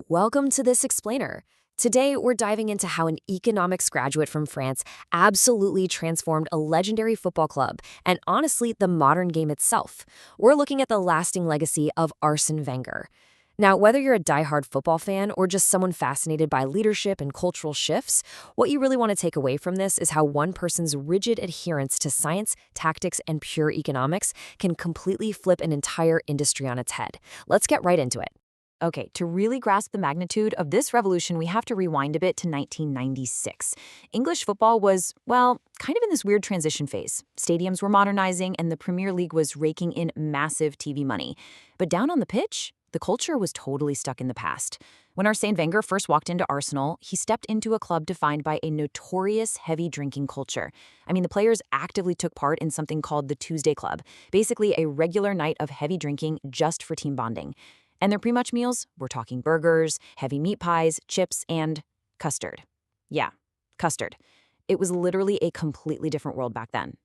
Welcome to this explainer. Today, we're diving into how an economics graduate from France absolutely transformed a legendary football club and honestly, the modern game itself. We're looking at the lasting legacy of Arsene Wenger. Now, whether you're a diehard football fan or just someone fascinated by leadership and cultural shifts, what you really want to take away from this is how one person's rigid adherence to science, tactics, and pure economics can completely flip an entire industry on its head. Let's get right into it. Okay, to really grasp the magnitude of this revolution, we have to rewind a bit to 1996. English football was, well, kind of in this weird transition phase. Stadiums were modernizing and the Premier League was raking in massive TV money. But down on the pitch, the culture was totally stuck in the past. When Arsene Wenger first walked into Arsenal, he stepped into a club defined by a notorious heavy drinking culture. I mean, the players actively took part in something called the Tuesday Club, basically a regular night of heavy drinking just for team bonding. And their pre-match meals, we're talking burgers, heavy meat pies, chips, and custard. Yeah, custard. It was literally a completely different world back then.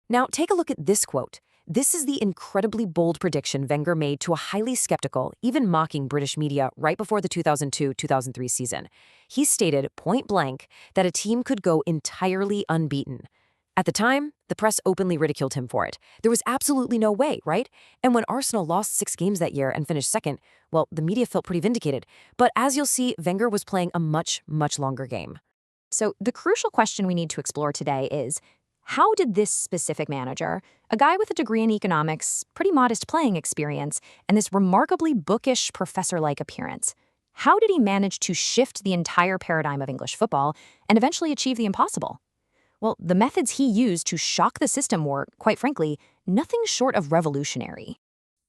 Now, take a look at this quote. This is the incredibly bold prediction Wenger made to a highly skeptical, even mocking British media right before the 2002-2003 season. He stated point blank that a team could go entirely unbeaten. At the time, the press openly ridiculed him for it. There was absolutely no way, right? And when Arsenal lost 6 games that year and finished second, well, the media felt pretty vindicated. But as you'll see, Wenger was playing a much, much longer game. So the crucial question we need to explore today is, how did this specific manager, a guy with a degree in economics, pretty modest playing experience, and this remarkably bookish professor-like appearance, how did he manage to shift the entire paradigm of English football and eventually achieve the impossible? Well, the methods he used to shock the system were, quite frankly, nothing short of revolutionary.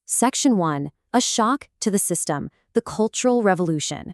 Section 1. A shock to the system, the cultural revolution.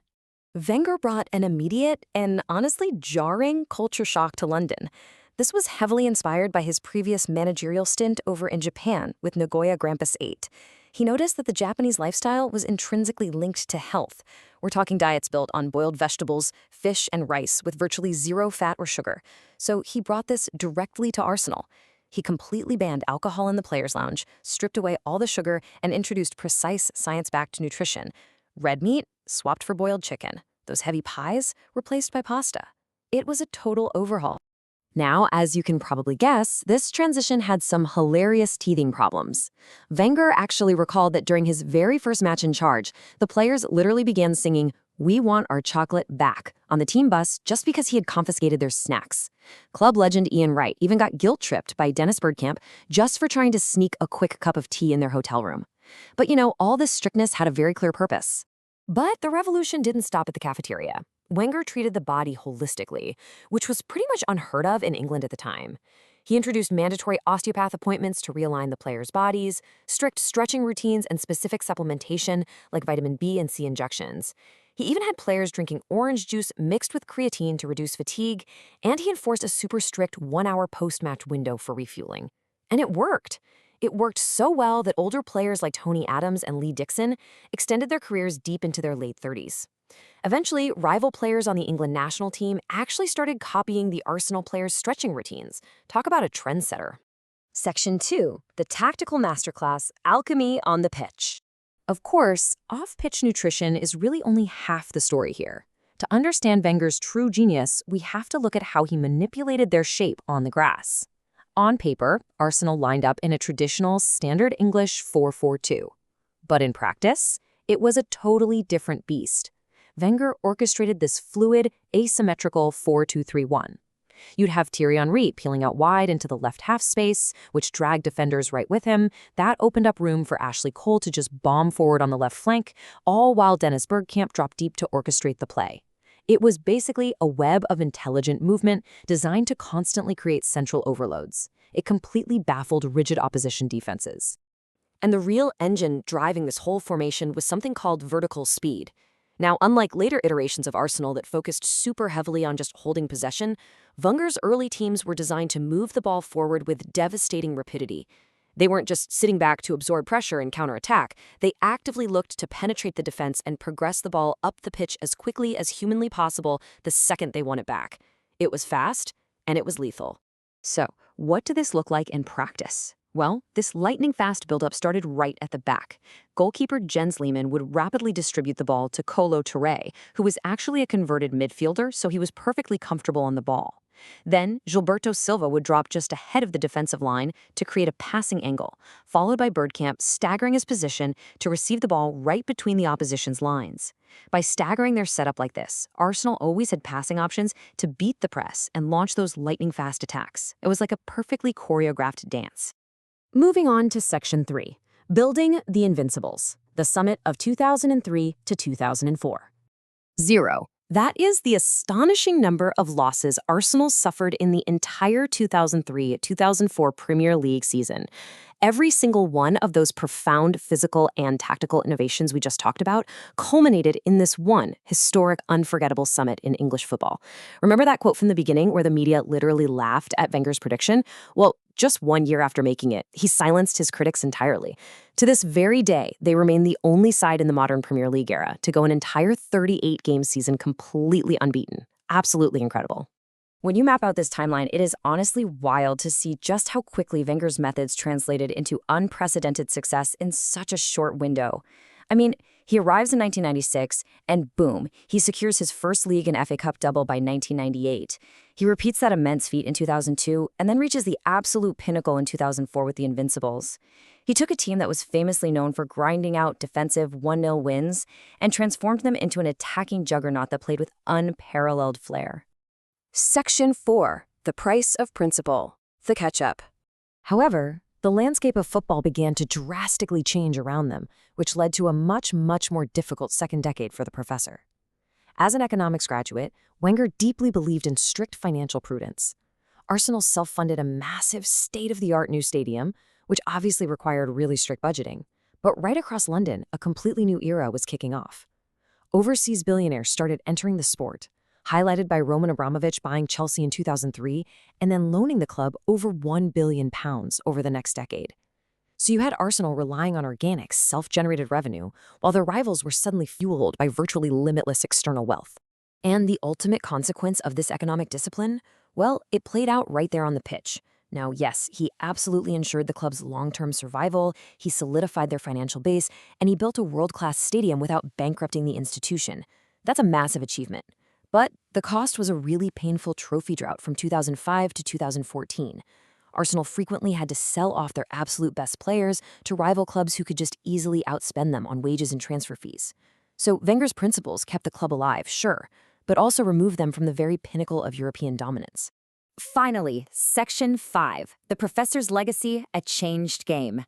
Wenger brought an immediate and honestly jarring culture shock to London. This was heavily inspired by his previous managerial stint over in Japan with Nagoya Grampus 8. He noticed that the Japanese lifestyle was intrinsically linked to health. We're talking diets built on boiled vegetables, fish, and rice with virtually zero fat or sugar. So he brought this directly to Arsenal. He completely banned alcohol in the players' lounge, stripped away all the sugar, and introduced precise science-backed nutrition. Red meat swapped for boiled chicken. Those heavy pies replaced by pasta. It was a total overhaul. Now, as you can probably guess, this transition had some hilarious teething problems. Wenger actually recalled that during his very first match in charge, the players literally began singing, "We want our chocolate back," on the team bus just because he had confiscated their snacks. Club legend Ian Wright even got guilt-tripped by Dennis Bergkamp just for trying to sneak a quick cup of tea in their hotel room. But all this strictness had a very clear purpose. But the revolution didn't stop at the cafeteria. Wenger treated the body holistically, which was pretty much unheard of in England at the time. He introduced mandatory osteopath appointments to realign the players' bodies, strict stretching routines, and specific supplementation like vitamin B and C injections. He even had players drinking orange juice mixed with creatine to reduce fatigue, and he enforced a super strict 1-hour post-match window for refueling. And it worked. It worked so well that older players like Tony Adams and Lee Dixon extended their careers deep into their late 30s. Eventually, rival players on the England national team actually started copying the Arsenal players' stretching routines. Talk about a trendsetter. Section 2. The Tactical Masterclass, Alchemy on the Pitch. Of course, off-pitch nutrition is really only half the story here. To understand Wenger's true genius, we have to look at how he manipulated their shape on the grass. On paper, Arsenal lined up in a traditional standard English 4-4-2. But in practice, it was a totally different beast. Wenger orchestrated this fluid, asymmetrical 4-2-3-1. You'd have Thierry Henry peeling out wide into the left half space, which dragged defenders right with him. That opened up room for Ashley Cole to just bomb forward on the left flank, all while Dennis Bergkamp dropped deep to orchestrate the play. It was basically a web of intelligent movement designed to constantly create central overloads. It completely baffled rigid opposition defenses. And the real engine driving this whole formation was something called vertical speed. Now, unlike later iterations of Arsenal that focused super heavily on just holding possession, Wenger's early teams were designed to move the ball forward with devastating rapidity. They weren't just sitting back to absorb pressure and counterattack. They actively looked to penetrate the defense and progress the ball up the pitch as quickly as humanly possible the second they won it back. It was fast, and it was lethal. So, what did this look like in practice? Well, this lightning-fast buildup started right at the back. Goalkeeper Jens Lehmann would rapidly distribute the ball to Kolo Touré, who was actually a converted midfielder, so he was perfectly comfortable on the ball. Then, Gilberto Silva would drop just ahead of the defensive line to create a passing angle, followed by Bergkamp staggering his position to receive the ball right between the opposition's lines. By staggering their setup like this, Arsenal always had passing options to beat the press and launch those lightning-fast attacks. It was like a perfectly choreographed dance. Moving on to Section 3, Building the Invincibles, the summit of 2003 to 2004. 0. That is the astonishing number of losses Arsenal suffered in the entire 2003-2004 Premier League season. Every single one of those profound physical and tactical innovations we just talked about culminated in this one historic, unforgettable summit in English football. Remember that quote from the beginning where the media literally laughed at Wenger's prediction? Well, just 1 year after making it, he silenced his critics entirely. To this very day, they remain the only side in the modern Premier League era to go an entire 38-game season completely unbeaten. Absolutely incredible. When you map out this timeline, it is honestly wild to see just how quickly Wenger's methods translated into unprecedented success in such a short window. I mean, he arrives in 1996, and boom, he secures his first league and FA Cup double by 1998. He repeats that immense feat in 2002, and then reaches the absolute pinnacle in 2004 with the Invincibles. He took a team that was famously known for grinding out defensive 1-0 wins and transformed them into an attacking juggernaut that played with unparalleled flair. Section 4. The Price of Principle. The Catch-Up. However, the landscape of football began to drastically change around them, which led to a much more difficult second decade for the professor. As an economics graduate, Wenger deeply believed in strict financial prudence. Arsenal self-funded a massive state-of-the-art new stadium, which obviously required really strict budgeting. But right across London, a completely new era was kicking off. Overseas billionaires started entering the sport, highlighted by Roman Abramovich buying Chelsea in 2003 and then loaning the club over £1 billion over the next decade. So you had Arsenal relying on organic, self-generated revenue, while their rivals were suddenly fueled by virtually limitless external wealth. And the ultimate consequence of this economic discipline? Well, it played out right there on the pitch. Now, yes, he absolutely ensured the club's long-term survival, he solidified their financial base, and he built a world-class stadium without bankrupting the institution. That's a massive achievement. But the cost was a really painful trophy drought from 2005 to 2014. Arsenal frequently had to sell off their absolute best players to rival clubs who could just easily outspend them on wages and transfer fees. So Wenger's principles kept the club alive, sure, but also removed them from the very pinnacle of European dominance. Finally, Section 5, The Professor's Legacy, A Changed Game.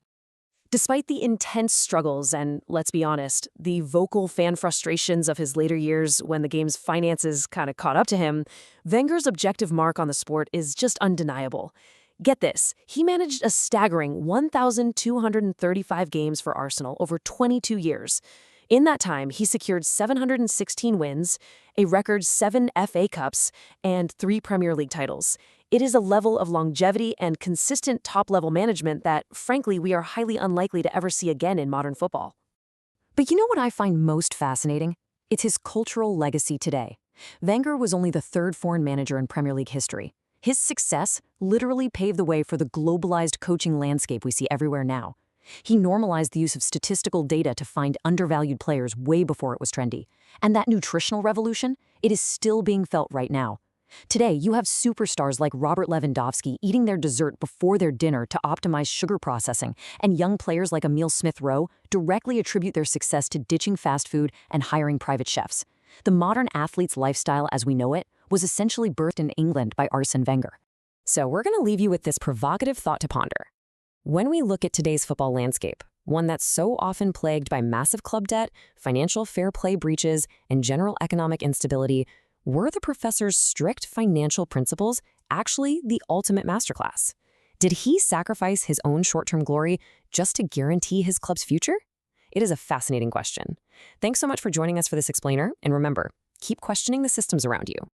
Despite the intense struggles and, let's be honest, the vocal fan frustrations of his later years when the game's finances kind of caught up to him, Wenger's objective mark on the sport is just undeniable. Get this, he managed a staggering 1,235 games for Arsenal over 22 years. In that time, he secured 716 wins, a record 7 FA Cups, and 3 Premier League titles. It is a level of longevity and consistent top-level management that, frankly, we are highly unlikely to ever see again in modern football. But you know what I find most fascinating? It's his cultural legacy today. Wenger was only the third foreign manager in Premier League history. His success literally paved the way for the globalized coaching landscape we see everywhere now. He normalized the use of statistical data to find undervalued players way before it was trendy. And that nutritional revolution, it is still being felt right now. Today, you have superstars like Robert Lewandowski eating their dessert before their dinner to optimize sugar processing, and young players like Emile Smith-Rowe directly attribute their success to ditching fast food and hiring private chefs. The modern athlete's lifestyle as we know it was essentially birthed in England by Arsene Wenger. So we're going to leave you with this provocative thought to ponder. When we look at today's football landscape, one that's so often plagued by massive club debt, financial fair play breaches, and general economic instability, were the professor's strict financial principles actually the ultimate masterclass? Did he sacrifice his own short-term glory just to guarantee his club's future? It is a fascinating question. Thanks so much for joining us for this explainer, and remember, keep questioning the systems around you.